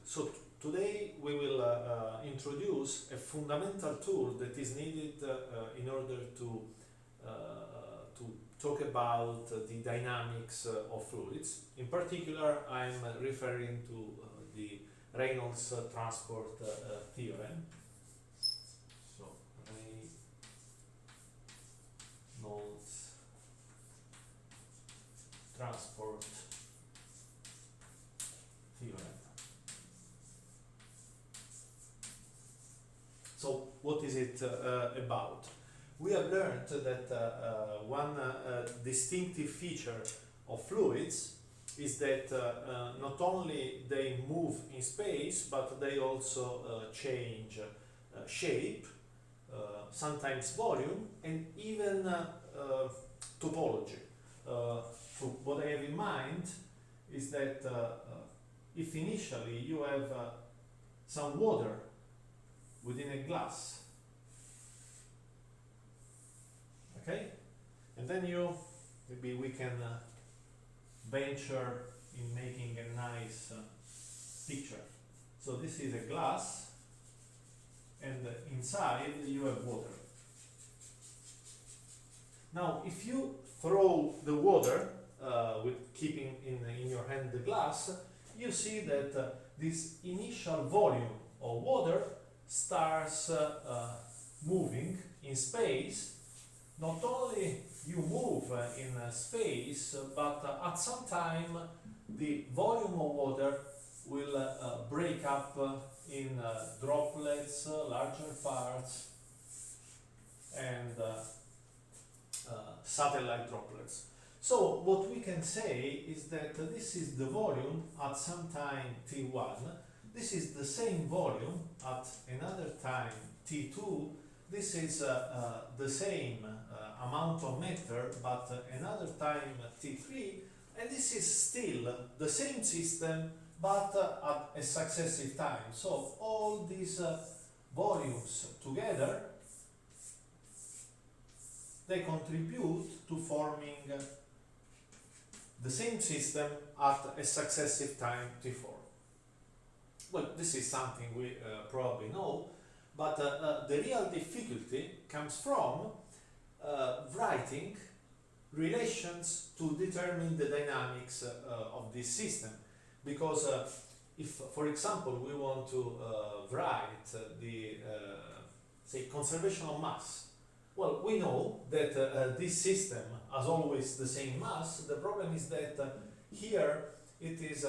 So today we will introduce a fundamental tool that is needed in order to talk about the dynamics of fluids. In particular, I'm referring to the Reynolds transport theorem. So Reynolds transport theorem. So what is it about? We have learned that one distinctive feature of fluids is that not only they move in space, but they also change shape, sometimes volume, and even topology. So what I have in mind is that if initially you have some water within a glass, okay, and then maybe we can venture in making a nice picture. So this is a glass, and inside you have water. Now, if you throw the water with keeping in your hand the glass, you see that this initial volume of water starts moving in space. Not only you move in space, but at some time the volume of water will break up in droplets, larger parts, and satellite droplets. So what we can say is that this is the volume at some time t1. This is the same volume at another time t2. This is the same amount of matter, but another time t3, and this is still the same system, but at a successive time. So all these volumes together, they contribute to forming the same system at a successive time t4. Well, this is something we probably know, but the real difficulty comes from writing relations to determine the dynamics of this system. Because if, for example, we want to write the, say, conservation of mass, well, we know that this system has always the same mass. The problem is that here it is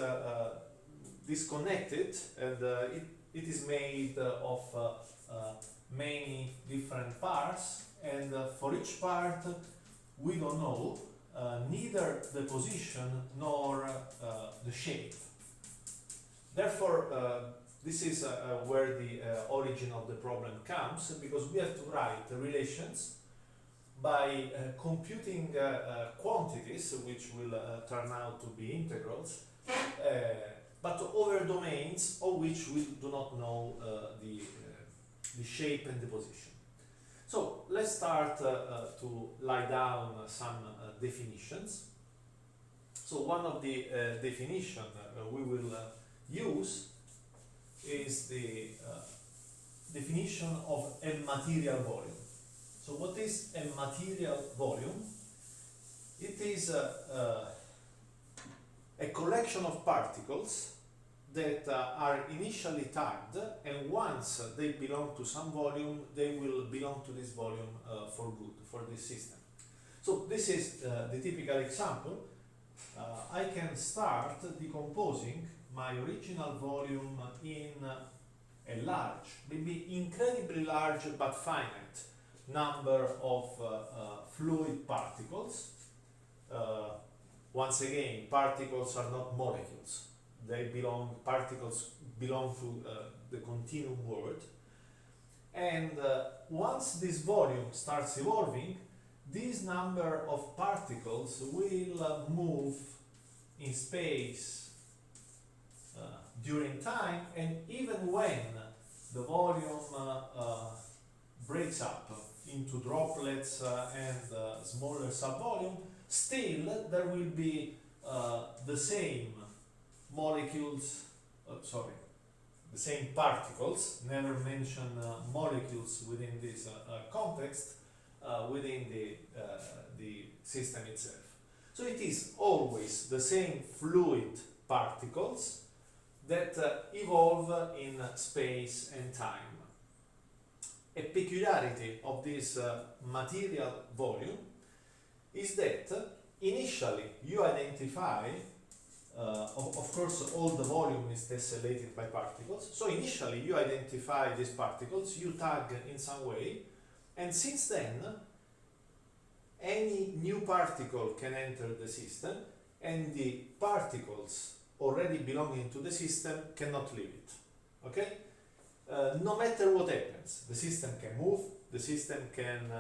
disconnected, and it is made of many different parts, and for each part we don't know neither the position nor the shape. Therefore, this is where the origin of the problem comes, because we have to write relations by computing quantities, which will turn out to be integrals, but over domains of which we do not know the shape and the position. So let's start to lie down some definitions. So one of the definitions we will use is the definition of a material volume. So what is a material volume? It is a collection of particles that are initially tagged, and once they belong to some volume, they will belong to this volume for good, for this system. So this is the typical example. I can start decomposing my original volume in a large, maybe incredibly large but finite number of fluid particles. Once again, particles are not molecules. Particles belong to the continuum world. And once this volume starts evolving, this number of particles will move in space during time, and even when the volume breaks up into droplets and smaller subvolume, still there will be the same molecules, the same particles, never mention molecules within this context, within the system itself. So it is always the same fluid particles that evolve in space and time. A peculiarity of this material volume is that initially you identify, of course all the volume is tessellated by particles, so initially you identify these particles, you tag in some way, and since then any new particle can enter the system, and the particles already belonging to the system cannot leave it. Okay? No matter what happens, the system can move, the system can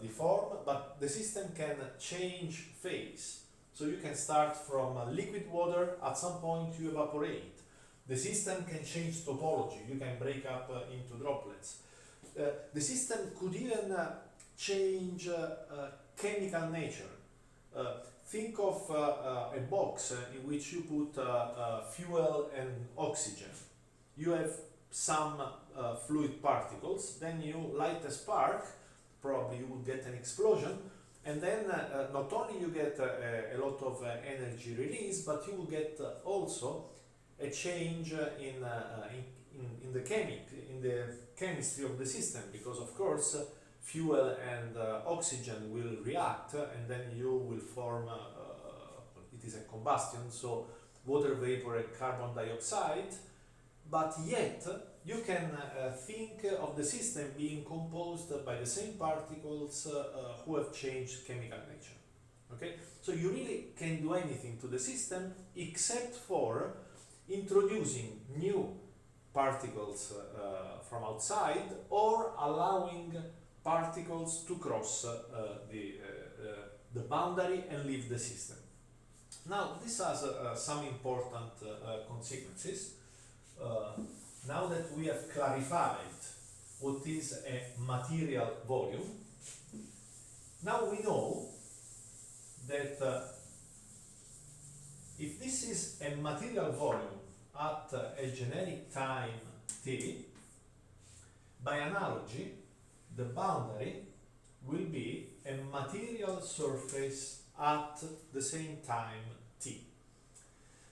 deform, but the system can change phase. So you can start from liquid water, at some point you evaporate. The system can change topology, you can break up into droplets. The system could even change chemical nature. Think of a box in which you put fuel and oxygen. You have some fluid particles, then you light a spark, probably you will get an explosion, and then not only you get a lot of energy release, but you will get also a change in the chemistry of the system, because of course fuel and oxygen will react, and then you will form, it is a combustion, so water vapor and carbon dioxide, but yet you can think of the system being composed by the same particles who have changed chemical nature. Okay? So you really can do anything to the system except for introducing new particles from outside, or allowing particles to cross the boundary and leave the system. Now this has some important consequences. Now that we have clarified what is a material volume, now we know that if this is a material volume at a generic time t, by analogy, the boundary will be a material surface at the same time t.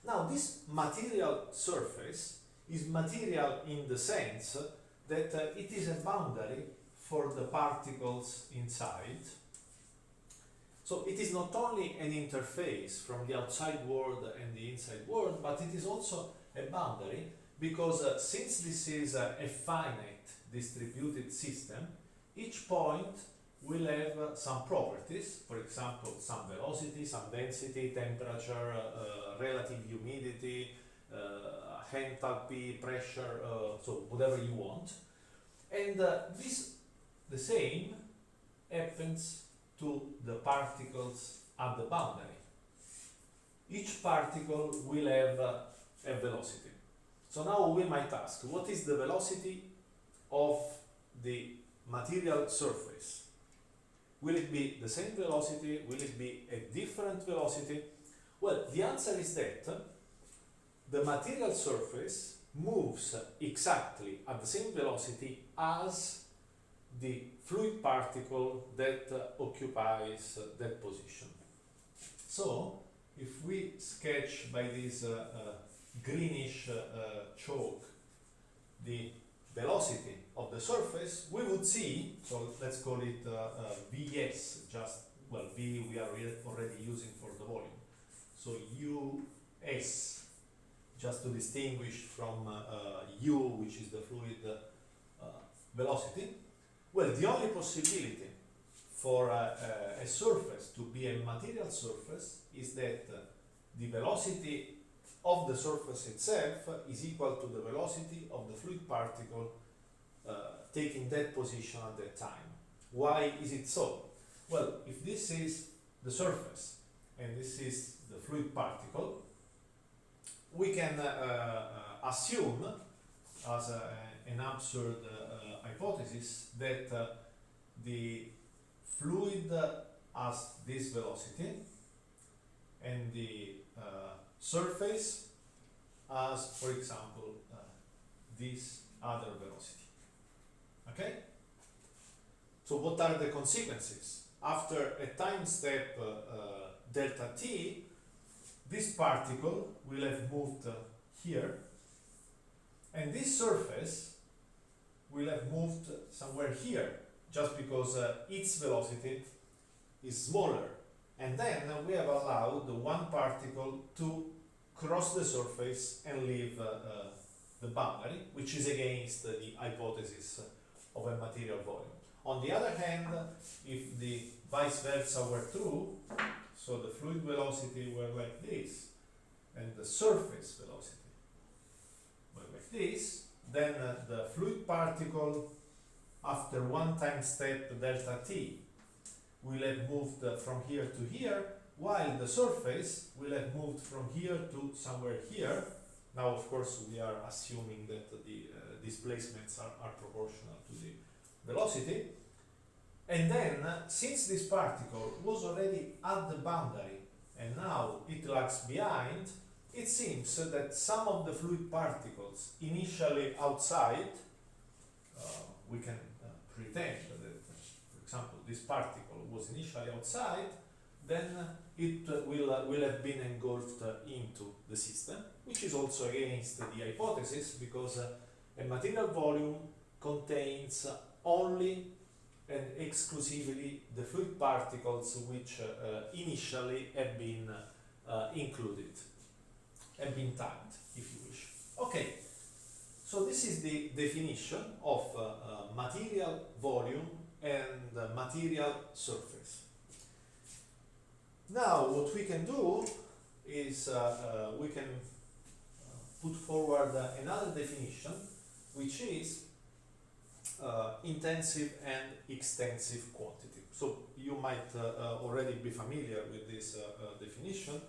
Now this material surface is material in the sense that it is a boundary for the particles inside. So it is not only an interface from the outside world and the inside world, but it is also a boundary, because since this is a finite distributed system, each point will have some properties, for example, some velocity, some density, temperature, relative humidity, enthalpy, pressure, so whatever you want. And the same happens to the particles at the boundary. Each particle will have a velocity. So now we might ask, what is the velocity of the material surface? Will it be the same velocity? Will it be a different velocity? Well, the answer is that the material surface moves exactly at the same velocity as the fluid particle that occupies that position. So, if we sketch by this greenish chalk the velocity of the surface, we would see, so let's call it Vs, just, well, V we are already using for the volume. So Us, just to distinguish from U, which is the fluid velocity. Well, the only possibility for a surface to be a material surface is that the velocity of the surface itself is equal to the velocity of the fluid particle taking that position at that time. Why is it so? Well, if this is the surface and this is the fluid particle, we can assume as an absurd hypothesis that the fluid has this velocity and the surface has, for example, this other velocity. Okay? So what are the consequences? After a time step delta t, this particle will have moved here, and this surface will have moved somewhere here, just because its velocity is smaller. And then we have allowed the one particle to cross the surface and leave the boundary, which is against the hypothesis of a material volume. On the other hand, if the vice versa were true, so the fluid velocity were like this, and the surface velocity were like this, then the fluid particle, after one time step delta t, will have moved from here to here, while the surface will have moved from here to somewhere here. Now, of course, we are assuming that the displacements are proportional to the velocity. And then, since this particle was already at the boundary and now it lags behind, it seems that some of the fluid particles initially outside, we can pretend that, for example, this particle was initially outside, then it will have been engulfed into the system, which is also against the hypothesis, because a material volume contains only and exclusively the fluid particles which initially have been included, have been timed, if you wish. Okay, so this is the definition of material volume and material surface. Now, what we can do is we can put forward another definition, which is intensive and extensive quantity. So you might already be familiar with this definition.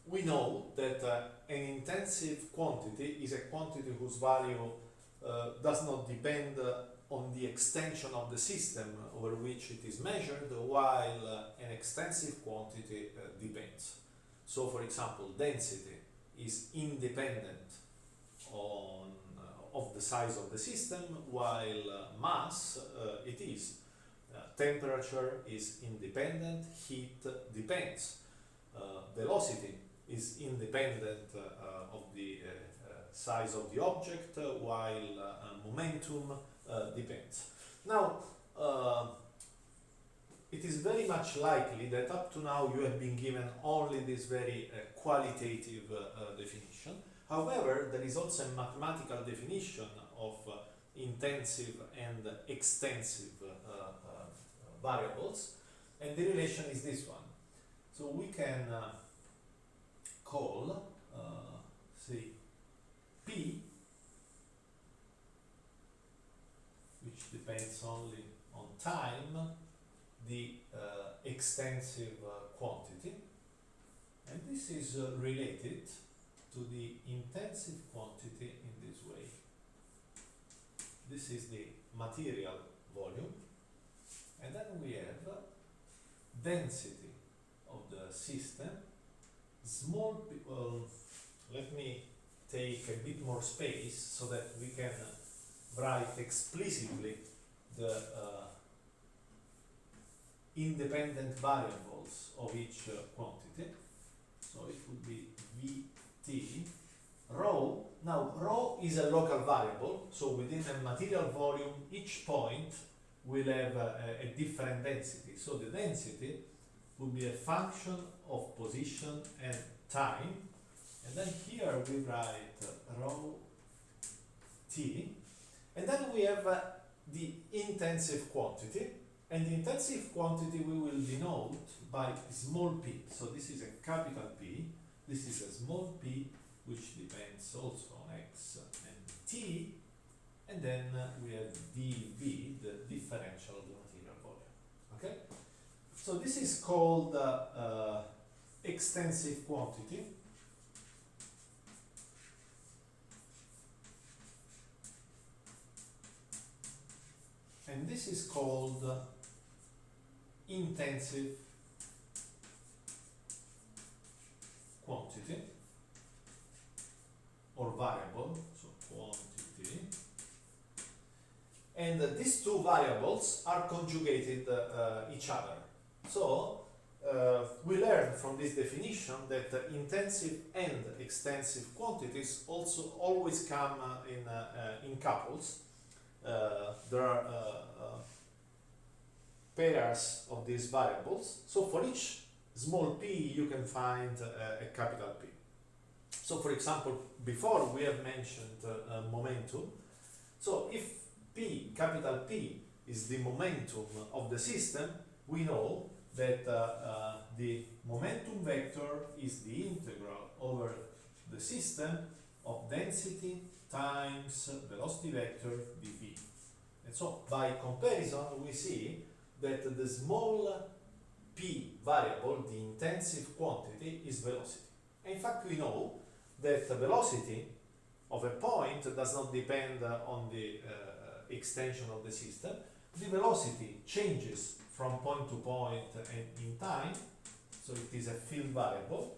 We know that an intensive quantity is a quantity whose value does not depend on the extension of the system over which it is measured, while an extensive quantity depends. So, for example, density is independent of the size of the system, while mass it is. Temperature is independent, heat depends. Velocity is independent of the size of the object, while momentum depends. Now, it is very much likely that up to now you have been given only this very qualitative definition. However, there is also a mathematical definition of intensive and extensive variables, and the relation is this one. So we can call, say, P, which depends only on time, the extensive quantity, and this is related to the intensive quantity in this way. This is the material volume, and then we have density of the system, small p, let me take a bit more space so that we can write explicitly the independent variables of each quantity. So it would be Vt rho. Now, rho is a local variable, so within a material volume, each point will have a different density. So the density would be a function of position and time, and then here we write rho t, and then we have the intensive quantity, and the intensive quantity we will denote by small p. So this is a capital P, this is a small p, which depends also on x and t, and then we have dV, the differential of the material volume. Okay? So this is called extensive quantity. And this is called intensive quantity or variable, so quantity and these two variables are conjugated each other. So we learn from this definition that intensive and extensive quantities also always come in couples. There are pairs of these variables. So for each small p, you can find a capital P. So for example, before we have mentioned momentum. So if P, capital P, is the momentum of the system, we know that the momentum vector is the integral over the system of density times velocity vector dv. And so by comparison, we see that the small p variable, the intensive quantity, is velocity. In fact, we know that the velocity of a point does not depend on the extension of the system. The velocity changes from point to point and in time, so it is a field variable,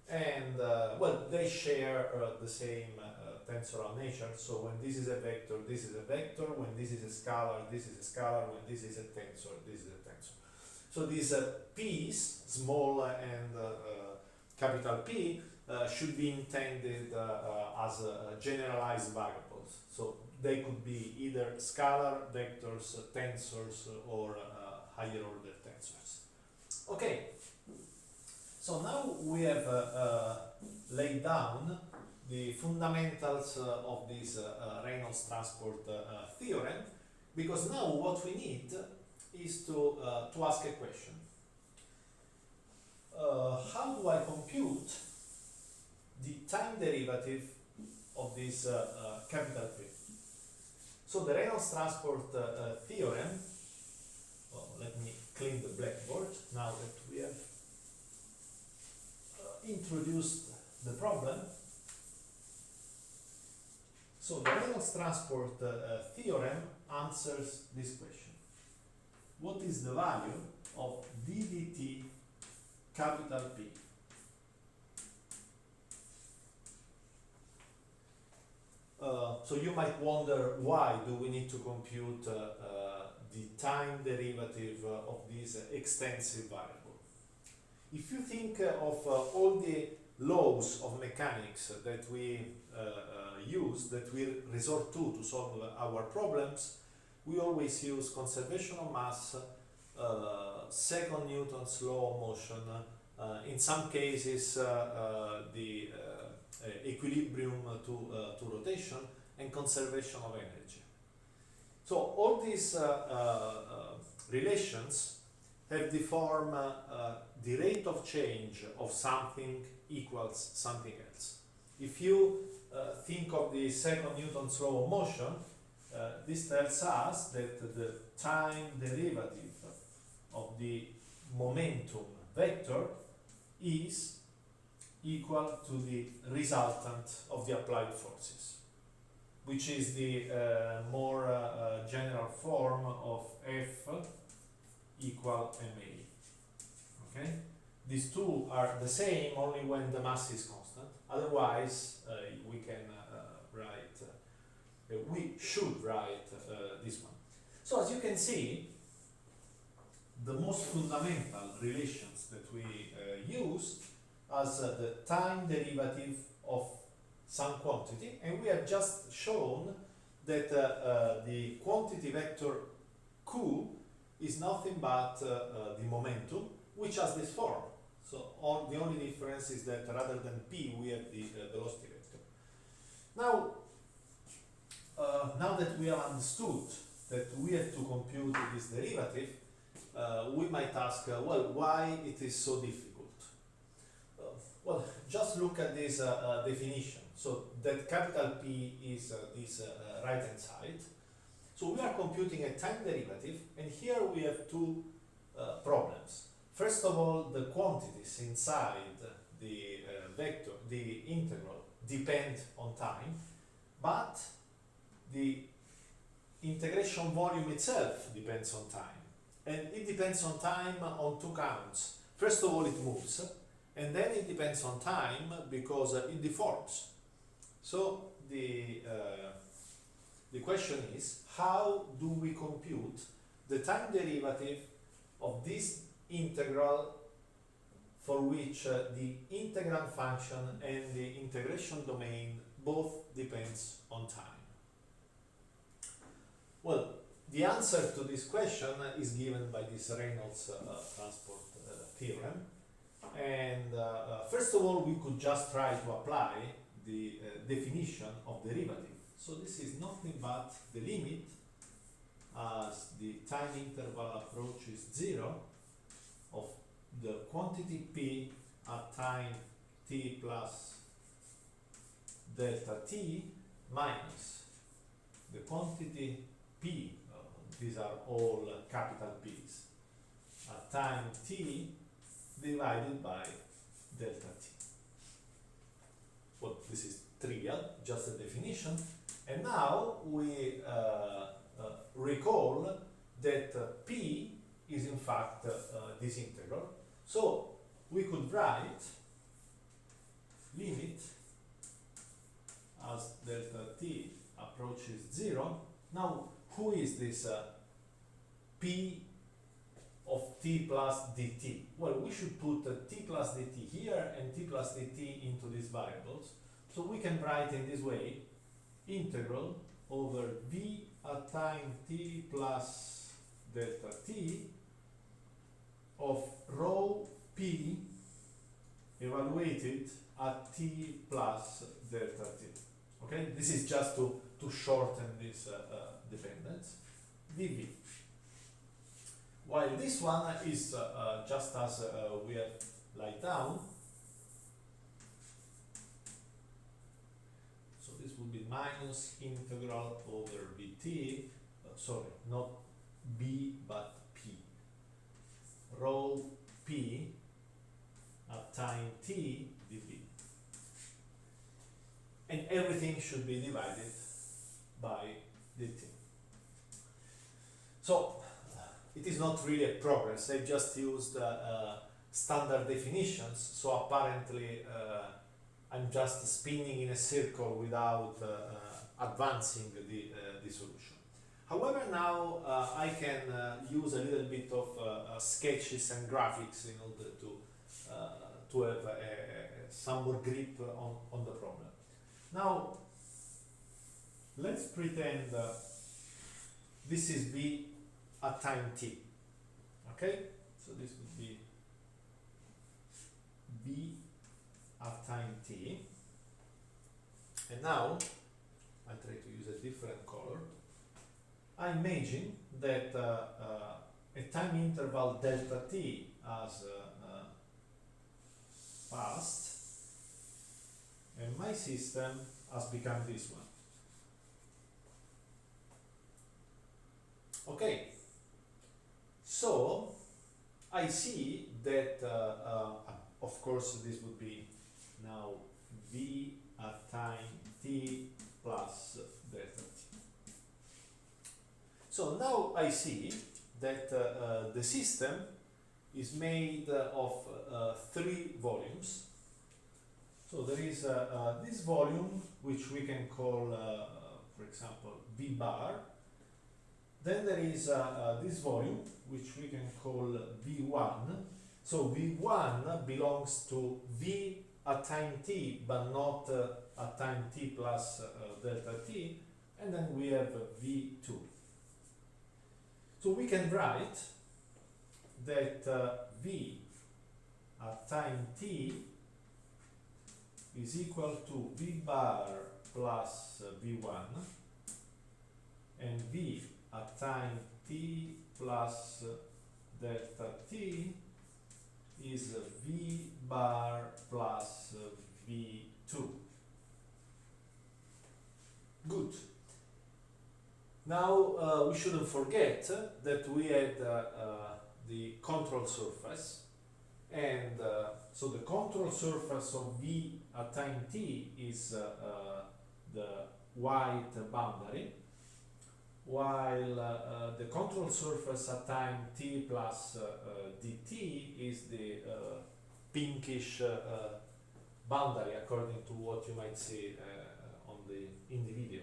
and well, they share the same tensorial nature. So when this is a vector, this is a vector. When this is a scalar, this is a scalar. When this is a tensor, this is a tensor. So these p's, small and capital P, should be intended as generalized variables. So they could be either scalar, vectors, tensors, or higher order tensors. Okay, so now we have laid down the fundamentals of this Reynolds transport theorem, because now what we need is to ask a question. How do I compute the time derivative of this capital P? So the Reynolds transport theorem, let me clean the blackboard now that we have introduced the problem. So the Reynolds transport theorem answers this question. What is the value of ddt capital P? So you might wonder, why do we need to compute the time derivative of this extensive variable? If you think of all the laws of mechanics that we use, that we resort to solve our problems, we always use conservation of mass, second Newton's law of motion, in some cases the equilibrium to rotation, and conservation of energy. So all these relations have the form the rate of change of something equals something else. If you think of the second Newton's law of motion, this tells us that the time derivative of the momentum vector is equal to the resultant of the applied forces, which is the more general form of F equal ma. Okay? These two are the same only when the mass is constant. Otherwise, we can we should write this one. So as you can see, the most fundamental relations that we use as the time derivative of some quantity, and we have just shown that the quantity vector Q is nothing but the momentum, which has this form. So the only difference is that rather than P, we have the velocity vector. Now that we have understood that we have to compute this derivative, we might ask, well, why it is so difficult? Well, just look at this definition. So that capital P is this right-hand side. So we are computing a time derivative, and here we have two problems. First of all, the quantities inside the vector, the integral, depend on time, but the integration volume itself depends on time. And it depends on time on two counts. First of all, it moves, and then it depends on time because it deforms. So the the question is, how do we compute the time derivative of this integral for which the integrand function and the integration domain both depends on time? Well, the answer to this question is given by this Reynolds transport theorem. And first of all, we could just try to apply the definition of derivative. So this is nothing but the limit as the time interval approaches 0 of the quantity p at time t plus delta t minus the quantity p, these are all capital P's, at time t divided by delta t. Well, this is trivial, just a definition. And now we recall that p is in fact this integral. So we could write limit as delta t approaches 0. Now, who is this p of t plus dt? Well, we should put t plus dt here and t plus dt into these variables. So we can write in this way, integral over v at time t plus delta t of rho p evaluated at t plus delta t. Okay, this is just to shorten this dependence, dv. While this one is just as we have laid down. So this would be minus integral over vt, sorry, not b but p, rho p at time t dv. And everything should be divided by dt. So it is not really a progress. I just used standard definitions, so apparently I'm just spinning in a circle without advancing the solution. However, now I can use a little bit of sketches and graphics in order to have some more grip on the problem. Now, let's pretend this is v at time t. Okay, so this would be v at time t, and now I try to use a different color. I imagine that a time interval delta t has passed, and my system has become this one. Okay, so I see that, of course, this would be now v at time t plus delta t. So now I see that the system is made of 3 volumes. So there is this volume, which we can call, for example, v bar. Then there is this volume, which we can call v1. So v1 belongs to v at time t, but not at time t plus delta t. And then we have v2. So we can write that v at time t is equal to v bar plus v1, and v at time t plus delta t is v bar plus v2. Good. Now we shouldn't forget that we had the control surface, and so the control surface of v at time t is the white boundary, while the control surface at time t plus dt is the pinkish boundary, according to what you might see in the video.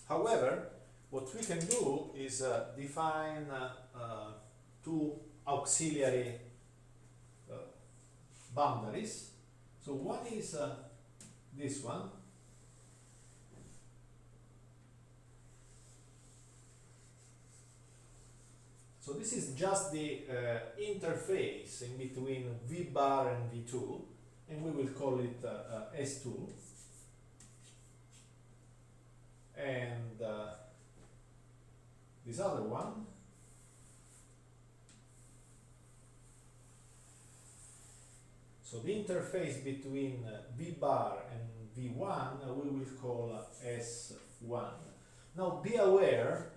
However, what we can do is define two auxiliary boundaries. So one is this one. So this is just the interface in between V bar and V2, and we will call it S2. And this other one so the interface between V bar and V1 we will call S1. Now be aware,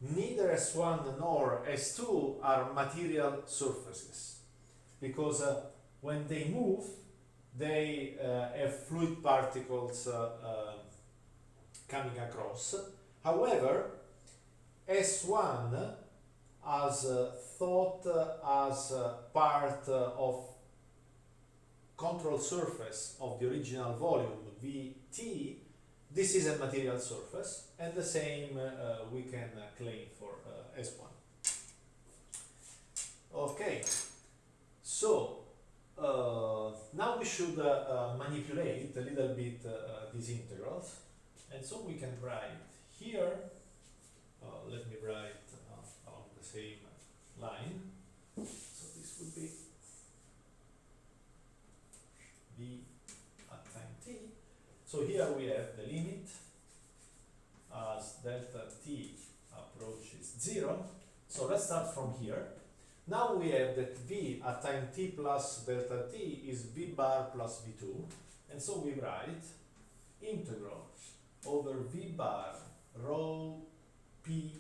neither S1 nor S2 are material surfaces, because when they move they have fluid particles coming across. However, S1 as thought as part of control surface of the original volume Vt, this is a material surface, and the same we can claim for S1. Okay, so now we should manipulate a little bit these integrals, and so we can write here, let me write along the same line, so this would be V at time t. So here we have the limit as delta t approaches 0. So let's start from here. Now we have that V at time t plus delta t is V bar plus V2, and so we write integral over V bar rho p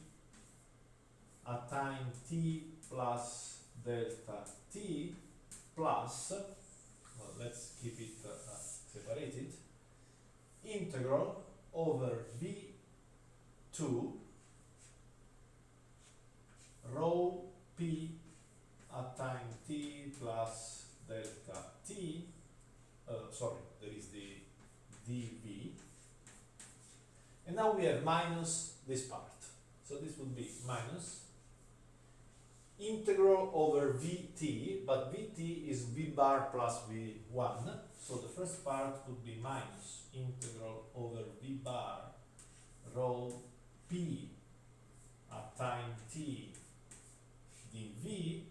at time t plus delta t plus, well, let's keep it separated, integral over V2 rho p at time t plus delta t, sorry, there is the dv, and now we have minus this part, so this would be minus integral over vt, but vt is v bar plus v1, so the first part would be minus integral over v bar rho p at time t dv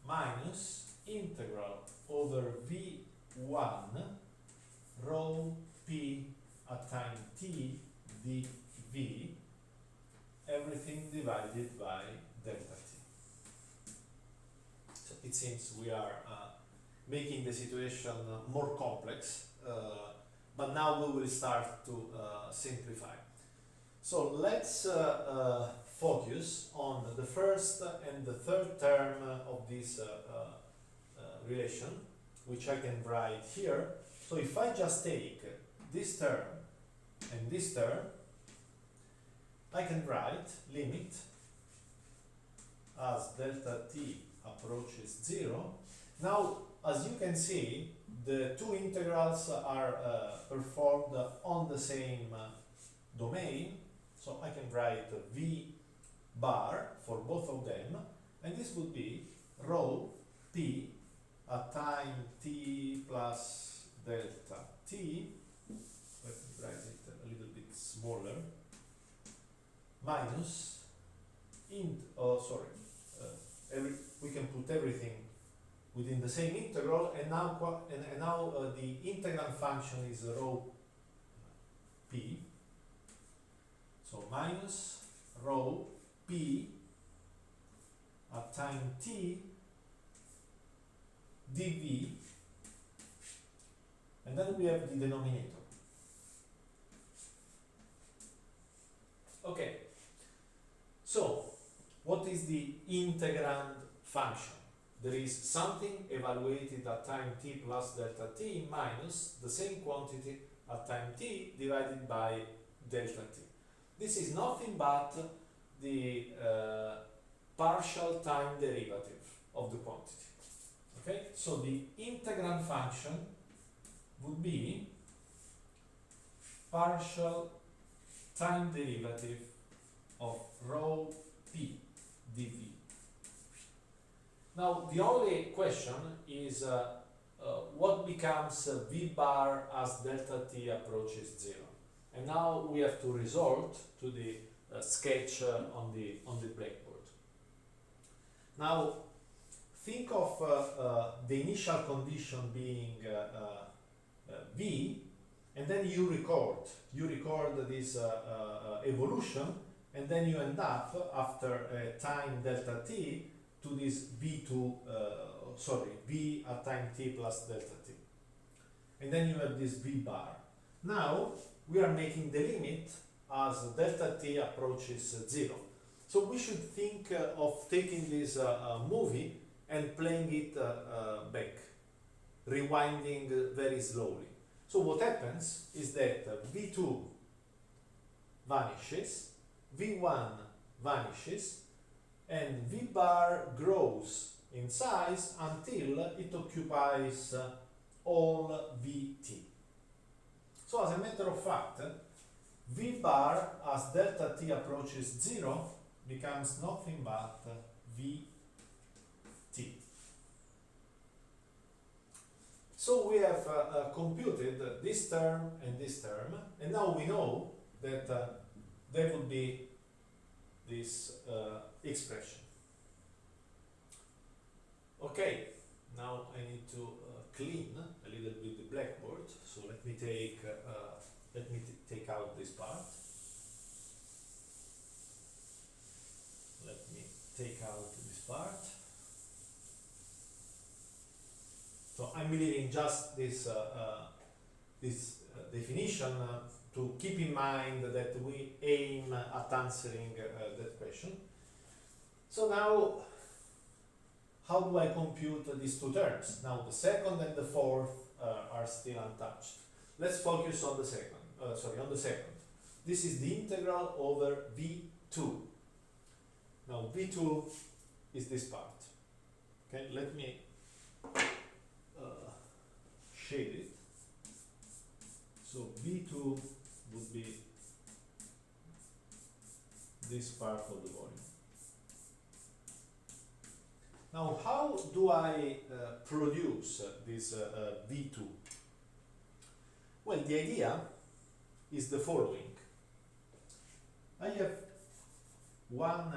minus integral over v1 rho p at time t dv, everything divided by delta t. So it seems we are making the situation more complex, but now we will start to simplify. So let's focus on the first and the third term of this relation, which I can write here. So if I just take this term and this term, I can write limit as delta t approaches 0. Now, as you can see, the two integrals are performed on the same domain, so I can write v bar for both of them, and this would be rho p at time t plus delta t, let me write it a little bit smaller, minus we can put everything within the same integral, and now the integrand function is rho p, so minus rho p at time t dv, and then we have the denominator. Okay, so what is the integrand function? There is something evaluated at time t plus delta t minus the same quantity at time t divided by delta t. This is nothing but the partial time derivative of the quantity. Okay, so the integrand function would be partial time derivative of rho p dv. Now the only question is what becomes v bar as delta t approaches 0. And now we have to resort to the sketch on the blackboard. Now think of the initial condition being v, and then you record this evolution, and then you end up after time delta t to this v2 v at time t plus delta t, and then you have this v bar. Now we are making the limit as delta t approaches 0. So we should think of taking this movie and playing it back, rewinding very slowly. So what happens is that v2 vanishes, v1 vanishes, and v bar grows in size until it occupies all vt. So as a matter of fact, v bar as delta t approaches 0 becomes nothing but vt. So we have computed this term, and now we know that there would be this expression. Okay, now I need to clean a little bit the blackboard. So let me take out this part. Let me take out this part. So I'm leaving just this definition to keep in mind that we aim at answering that question. So now, how do I compute these two terms? Now the second and the fourth are still untouched. Let's focus on the second. On the second. This is the integral over v2. Now v2 is this part. Okay, let me shade it. So v2 would be this part of the volume. Now, how do I produce this v2? Well, the idea is the following. I have one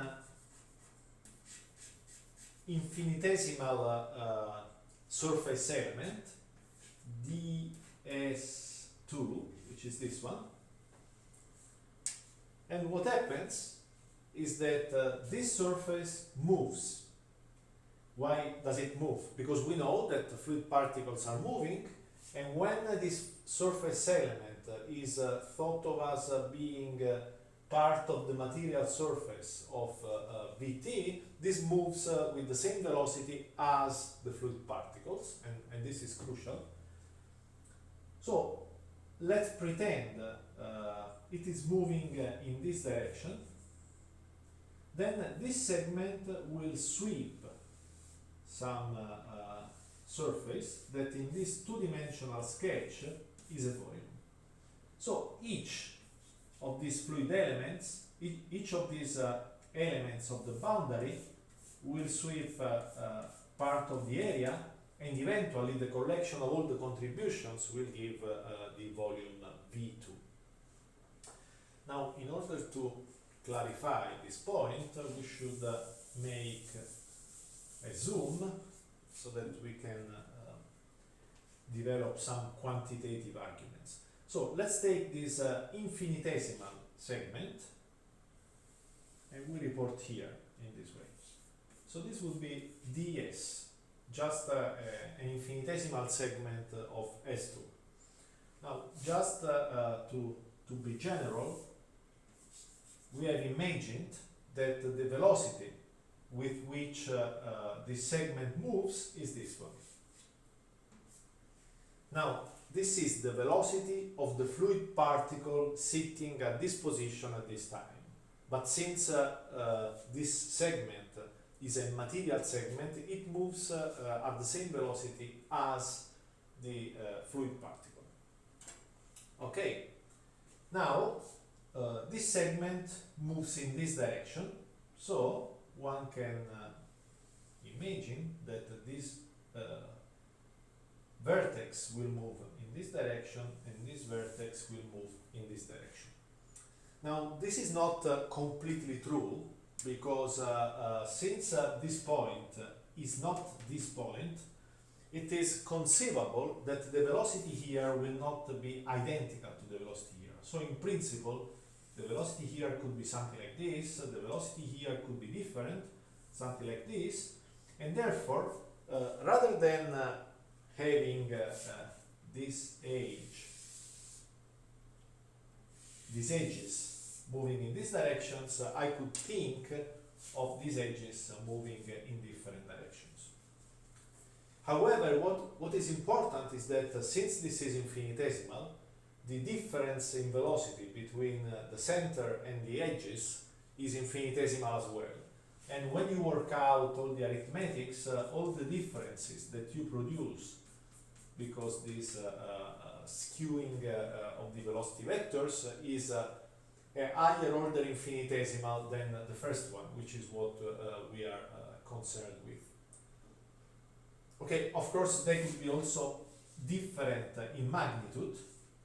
infinitesimal surface element, ds2, which is this one. And what happens is that this surface moves. Why does it move? Because we know that the fluid particles are moving, and when this surface element is thought of as being part of the material surface of Vt, this moves with the same velocity as the fluid particles, and this is crucial. So let's pretend it is moving in this direction. Then this segment will sweep some surface that in this two-dimensional sketch is a volume. So each of these fluid elements, each of these elements of the boundary will sweep part of the area, and eventually the collection of all the contributions will give the volume V2. Now, in order to clarify this point, we should make a zoom so that we can develop some quantitative arguments. So let's take this infinitesimal segment and we report here in this way. So this would be ds, just an infinitesimal segment of S2. Now, just to be general, we have imagined that the velocity with which this segment moves is this one. Now, this is the velocity of the fluid particle sitting at this position at this time. But since this segment is a material segment, it moves at the same velocity as the fluid particle. Okay, now this segment moves in this direction, so one can imagine that this vertex will move in this direction and this vertex will move in this direction. Now this is not completely true, because since this point is not this point, it is conceivable that the velocity here will not be identical to the velocity here. So in principle, the velocity here could be something like this, the velocity here could be different, something like this, and therefore, rather than having these edges moving in these directions, I could think of these edges moving in different directions. However, what is important is that since this is infinitesimal, the difference in velocity between the center and the edges is infinitesimal as well. And when you work out all the arithmetics, all the differences that you produce, because this skewing of the velocity vectors is a higher order infinitesimal than the first one, which is what we are concerned with. Okay, of course they could be also different in magnitude,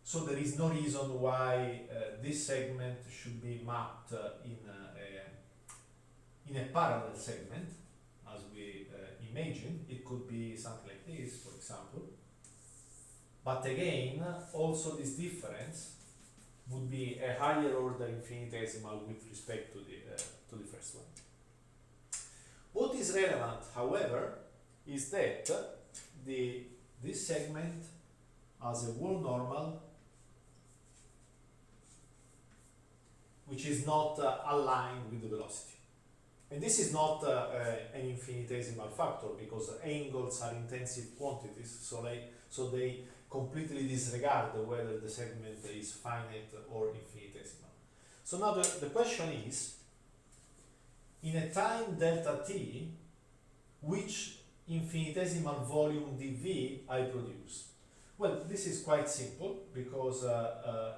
so there is no reason why this segment should be mapped in a parallel segment, as we imagine. It could be something like this, for example. But again, also this difference would be a higher order infinitesimal with respect to the first one. What is relevant, however, is that this segment has a wall normal which is not aligned with the velocity. And this is not an infinitesimal factor, because angles are intensive quantities, so they completely disregard whether the segment is finite or infinitesimal. So now the question is, in a time delta t, which infinitesimal volume dv I produce? Well, this is quite simple, because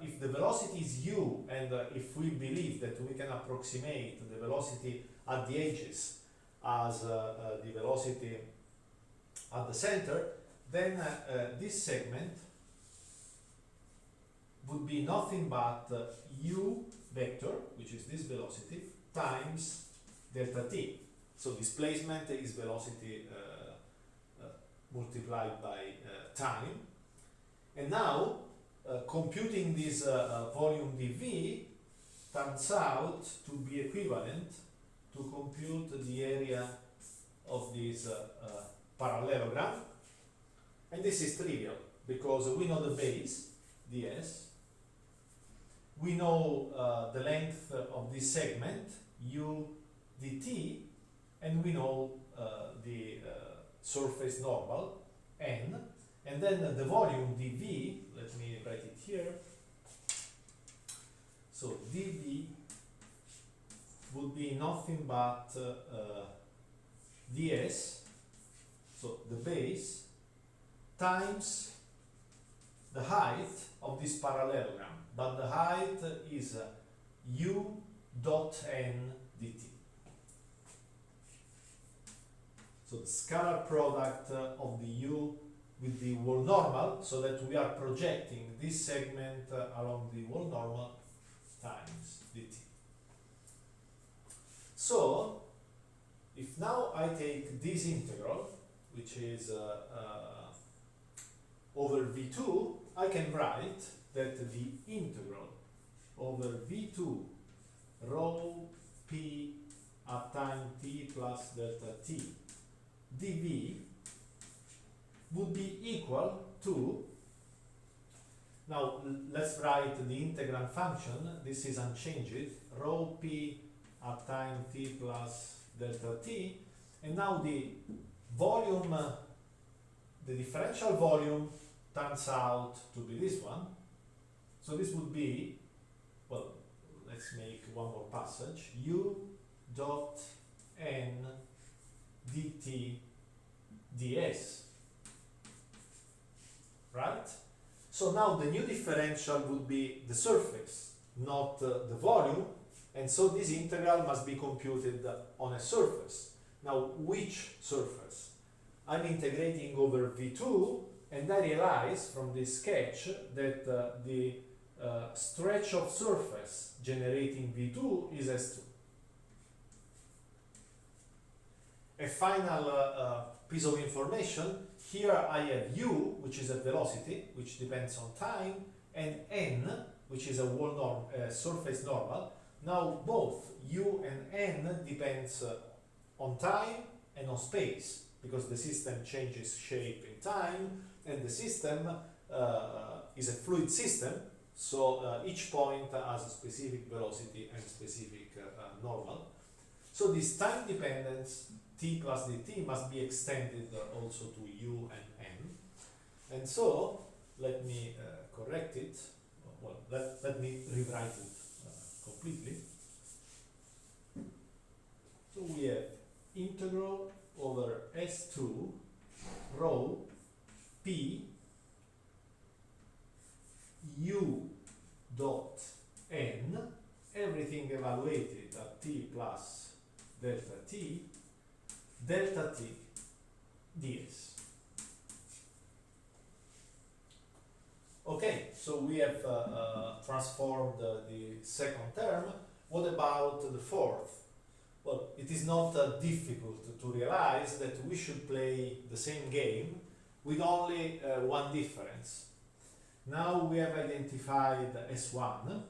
if the velocity is u, and if we believe that we can approximate the velocity at the edges as the velocity at the center, then this segment would be nothing but u vector, which is this velocity, times delta t. So displacement is velocity multiplied by time. And now, computing this volume dv turns out to be equivalent to compute the area of this parallelogram. And this is trivial, because we know the base, ds, we know the length of this segment, u dt, and we know the surface normal, n, and then the volume dv, let me write it here. So dv would be nothing but ds, so the base, times the height of this parallelogram, but the height is u dot n dt. So the scalar product of the u with the wall normal, so that we are projecting this segment along the wall normal times dt. So if now I take this integral, which is over v2, I can write that the integral over v2 rho p at time t plus delta t dv would be equal to, now let's write the integrand function, this is unchanged, rho p at time t plus delta t, and now the volume, the differential volume turns out to be this one. So this would be, well, let's make one more passage, u dot n dt ds, right? So now the new differential would be the surface not the volume, and so this integral must be computed on a surface. Now, which surface? I'm integrating over V2, and I realize from this sketch that the stretch of surface generating V2 is S2. A final piece of information, here I have U, which is a velocity, which depends on time, and N, which is a wall surface normal. Now both U and N depends on time and on space, because the system changes shape in time, and the system is a fluid system, so each point has a specific velocity and specific normal. So this time dependence t plus dt must be extended also to u and n. And so let me correct it. Well, let me rewrite it completely. So we have integral over S2 rho p u dot n, everything evaluated at t plus delta t ds. Okay, so we have transformed the second term. What about the fourth? Well, it is not difficult to realize that we should play the same game with only one difference. Now we have identified S1,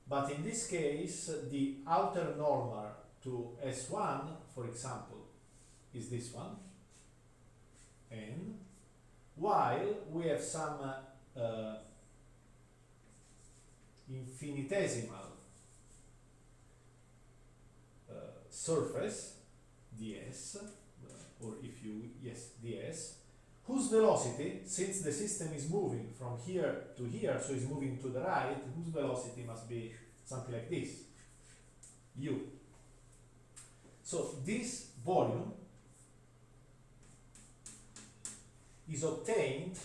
but in this case the outer normal to S1, for example, is this one, N, while we have some infinitesimal surface, ds, or if you, yes, ds, whose velocity, since the system is moving from here to here, so it's moving to the right, whose velocity must be something like this, u. So this volume is obtained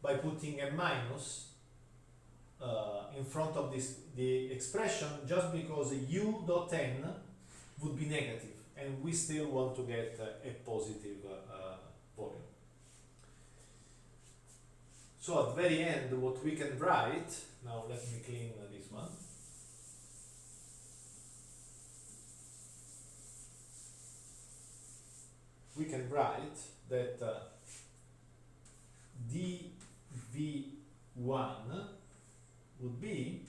by putting a minus in front of the expression, just because u dot n would be negative, and we still want to get a positive volume. So at the very end, what we can write, now let me clean this one. We can write that dv1 would be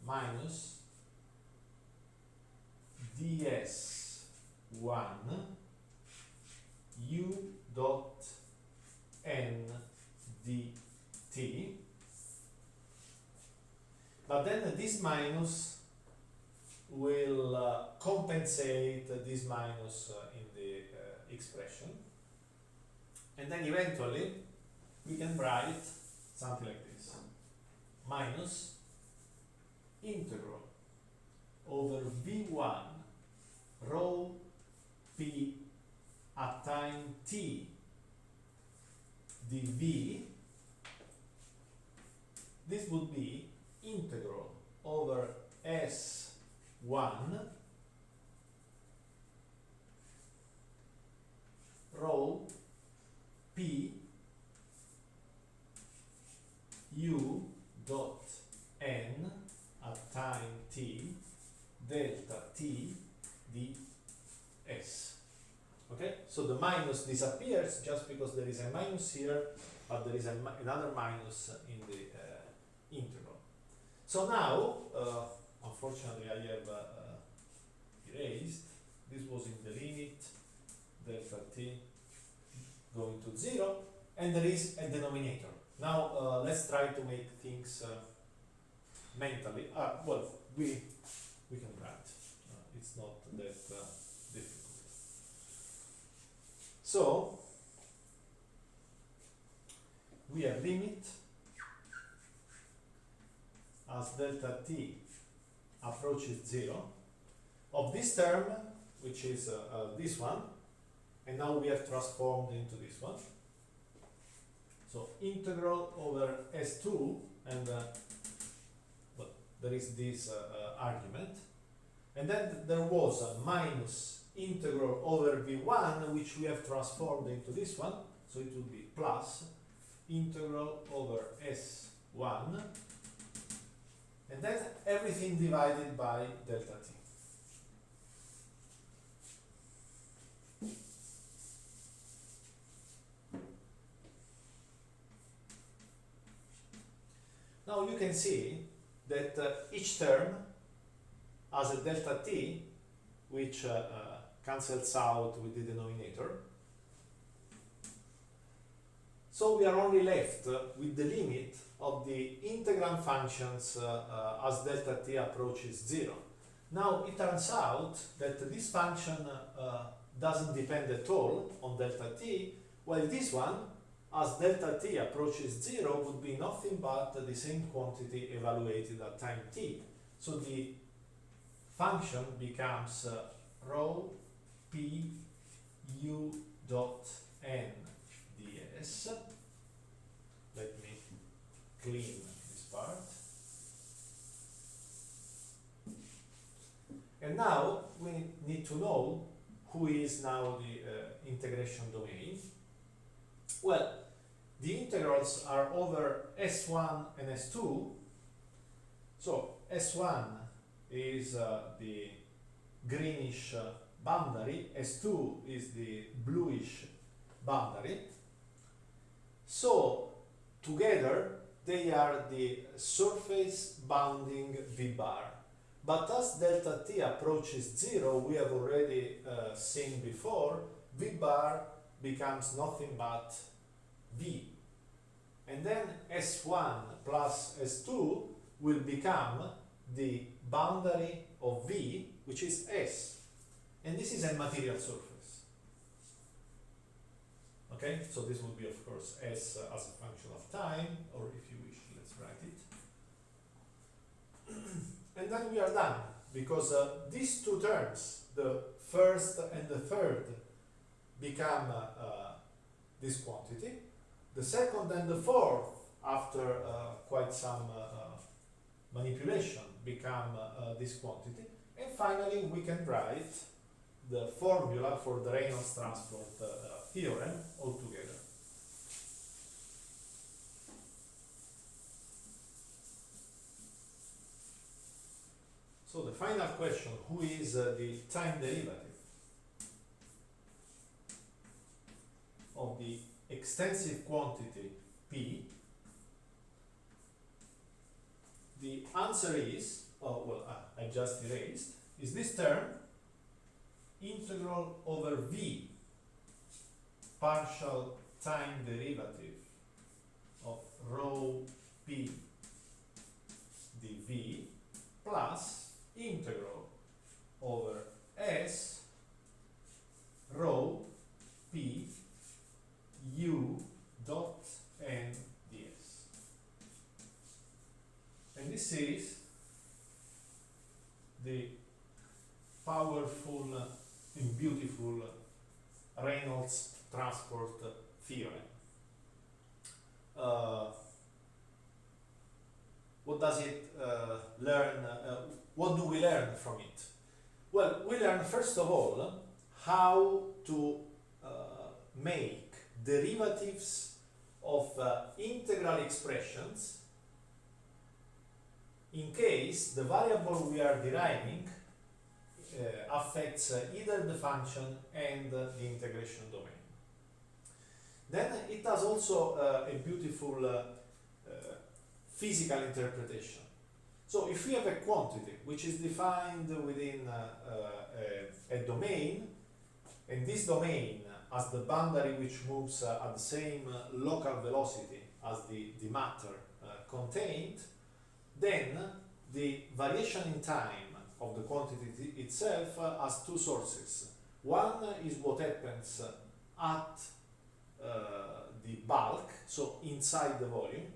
minus ds1 u dot n dt, but then this minus will compensate this minus in the expression, and then eventually we can write something like this: minus integral over v1 rho p at time t dv. This would be integral over S1 rho p u dot n at time t delta t ds. Okay, so the minus disappears just because there is a minus here, but there is another minus in the integral. So now, unfortunately, I have erased. This was in the limit delta t going to 0, and there is a denominator. Now let's try to make things mentally. Well, we can write. It's not that difficult. So we have limit as delta t approaches 0 of this term, which is this one, and now we have transformed into this one. So integral over S2, and there is this argument, and then there was a minus integral over v1, which we have transformed into this one, so it would be plus integral over s1, and then everything divided by delta t. Now you can see that each term has a delta t, which cancels out with the denominator. So we are only left with the limit of the integrand functions as delta t approaches 0. Now it turns out that this function doesn't depend at all on delta t, while this one, as delta t approaches 0, would be nothing but the same quantity evaluated at time t. So the function becomes rho p u dot n ds. Let me clean this part. And now we need to know who is now the integration domain. Well, the integrals are over S1 and S2. So S1 is the greenish boundary, S2 is the bluish boundary. So together they are the surface bounding V bar. But as delta t approaches 0, we have already seen before, V bar becomes nothing but V. And then S1 plus S2 will become the boundary of V, which is S. And this is a material surface. Okay, so this would be, of course, S as a function of time, or if you wish, let's write it. And then we are done, because these two terms, the first and the third, become this quantity. The second and the fourth, after quite some manipulation, become this quantity. And finally, we can write the formula for the Reynolds transport theorem altogether. So the final question, who is the time derivative of the extensive quantity P? The answer is, I just erased, is this term integral over V partial time derivative of rho P dV plus integral over S rho P u dot n ds. And this is the powerful and beautiful Reynolds transport theorem. What does it learn? What do we learn from it? Well, we learn first of all how to make derivatives of integral expressions in case the variable we are deriving affects either the function and the integration domain. Then it has also a beautiful physical interpretation. So if we have a quantity which is defined within a domain, and this domain has the boundary which moves at the same local velocity as the matter contained, then the variation in time of the quantity itself has two sources. One is what happens at the bulk, so inside the volume,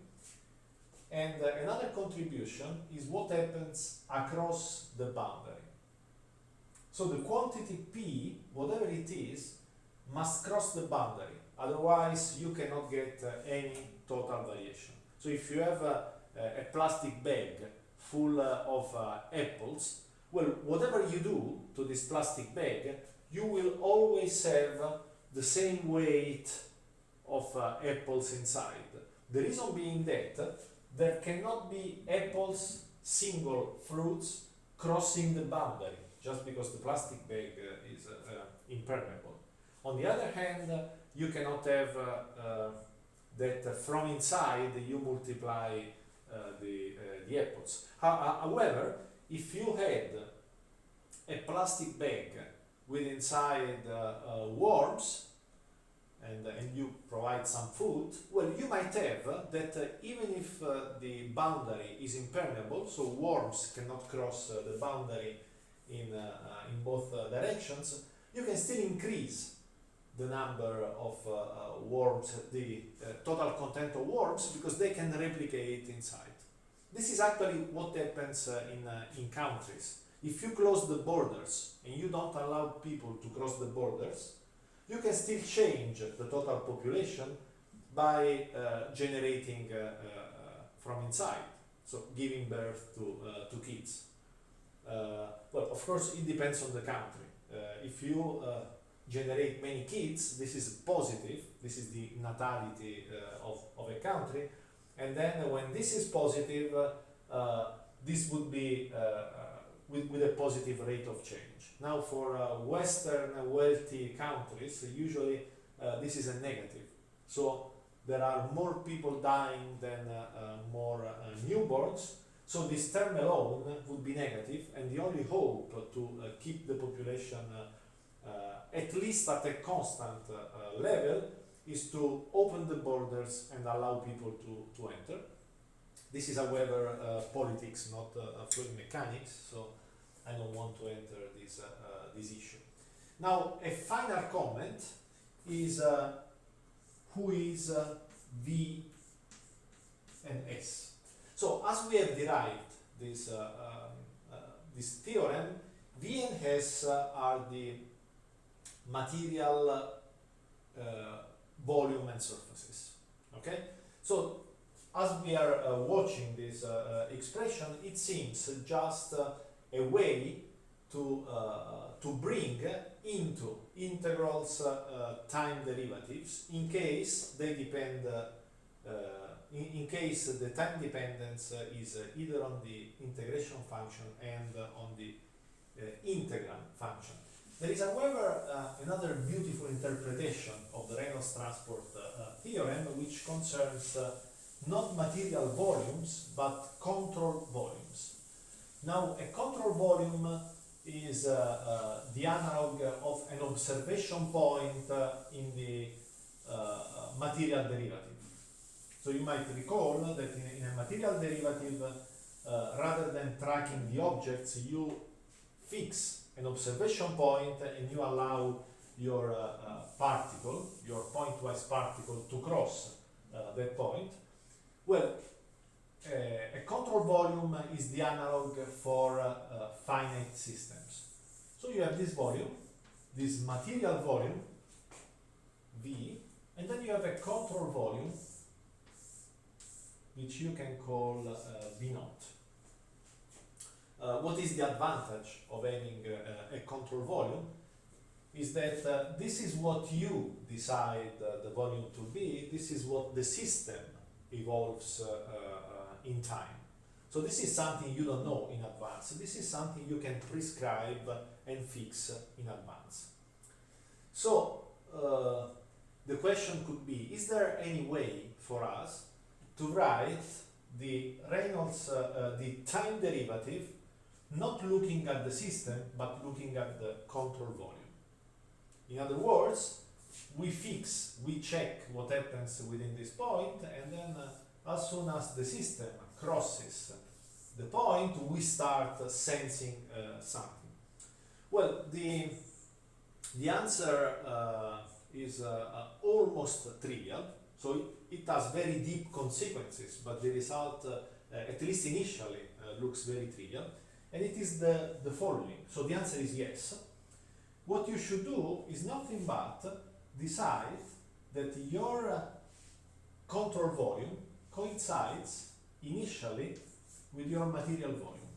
and another contribution is what happens across the boundary. So the quantity P, whatever it is, must cross the boundary, otherwise you cannot get any total variation. So if you have a plastic bag full of apples, well, whatever you do to this plastic bag, you will always have the same weight of apples inside. The reason being that there cannot be apples, single fruits, crossing the boundary, just because the plastic bag is impermeable. On the other hand, you cannot have that from inside you multiply the apples. However, if you had a plastic bag with inside worms and you provide some food, well, you might have that even if the boundary is impermeable, so worms cannot cross the boundary in both directions, you can still increase the number of worms, the total content of worms, because they can replicate inside. This is actually what happens in countries. If you close the borders and you don't allow people to cross the borders, you can still change the total population by generating from inside, so giving birth to kids. Well, of course, it depends on the country. If you generate many kids, this is positive, this is the natality of a country, and then when this is positive, this would be with a positive rate of change. Now for Western wealthy countries, usually this is a negative. So there are more people dying than more newborns, so this term alone would be negative, and the only hope to keep the population at least at a constant level is to open the borders and allow people to enter. This is, however, politics, not fluid mechanics, so I don't want to enter this issue. Now, a final comment is who is V and S. So, as we have derived this theorem, V and S are the material volume and surfaces. Okay, so as we are watching this expression, it seems just a way to bring into integrals time derivatives in case they depend in case the time dependence is either on the integration function and on the integrand function. There is, however, another beautiful interpretation of the Reynolds transport theorem, which concerns not material volumes but control volumes. Now, a control volume is the analog of an observation point in the material derivative. So you might recall that in a material derivative, rather than tracking the objects, you fix an observation point and you allow your particle, your pointwise particle, to cross that point. Well, a control volume is the analog for finite systems. So you have this volume, this material volume, V, and then you have a control volume, which you can call V naught. What is the advantage of having a control volume is that this is what you decide the volume to be, this is what the system evolves in time. So this is something you don't know in advance, this is something you can prescribe and fix in advance. So the question could be, is there any way for us to write the Reynolds, the time derivative, not looking at the system, but looking at the control volume? In other words, we check what happens within this point, and then as soon as the system crosses the point, we start sensing something. Well, the answer is almost trivial, so it has very deep consequences, but the result, at least initially, looks very trivial. And it is the following. So the answer is yes. What you should do is nothing but decide that your control volume coincides initially with your material volume.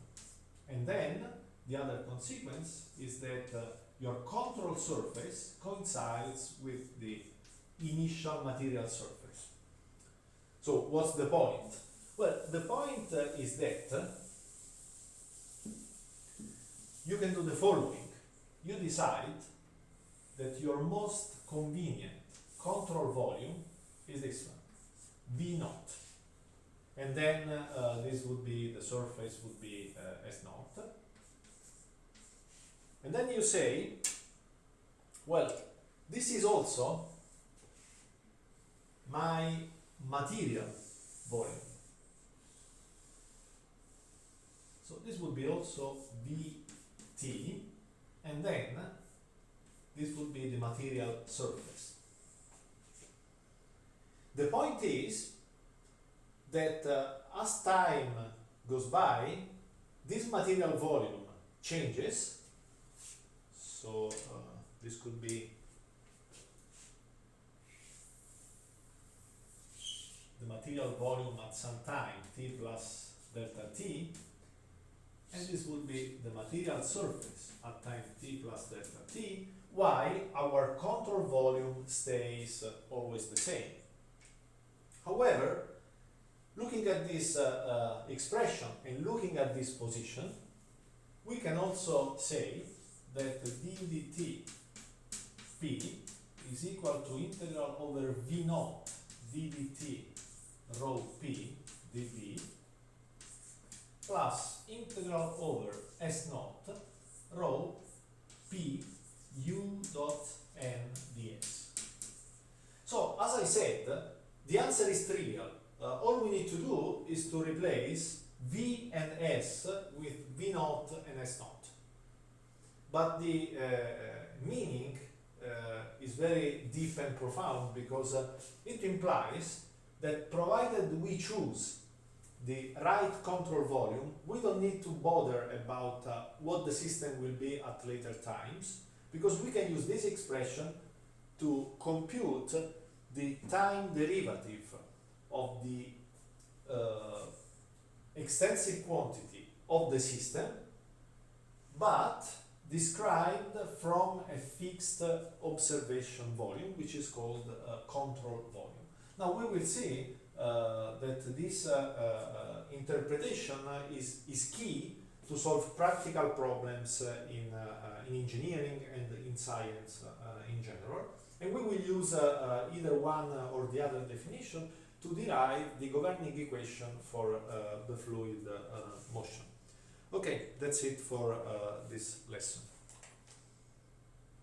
And then the other consequence is that your control surface coincides with the initial material surface. So what's the point? Well, the point is that you can do the following. You decide that your most convenient control volume is this one, V naught. And then this would be, the surface would be S naught. And then you say, well, this is also my material volume. So this would be also Vt, and then this would be the material surface. The point is that as time goes by, this material volume changes. So this could be the material volume at some time, t plus delta t, and this would be the material surface at time t plus delta t, while our control volume stays always the same. However, looking at this expression and looking at this position, we can also say that d dt p is equal to integral over v naught d dt rho p dv plus integral over s naught rho p u dot n ds. So, as I said, the answer is trivial. All we need to do is to replace v and s with v naught and s naught. But the meaning is very deep and profound, because it implies that provided we choose the right control volume, we don't need to bother about what the system will be at later times, because we can use this expression to compute the time derivative of the extensive quantity of the system, but described from a fixed observation volume, which is called control volume. Now we will see that this interpretation is key to solve practical problems in engineering and in science in general. And we will use either one or the other definition to derive the governing equation for the fluid motion. Okay, that's it for this lesson.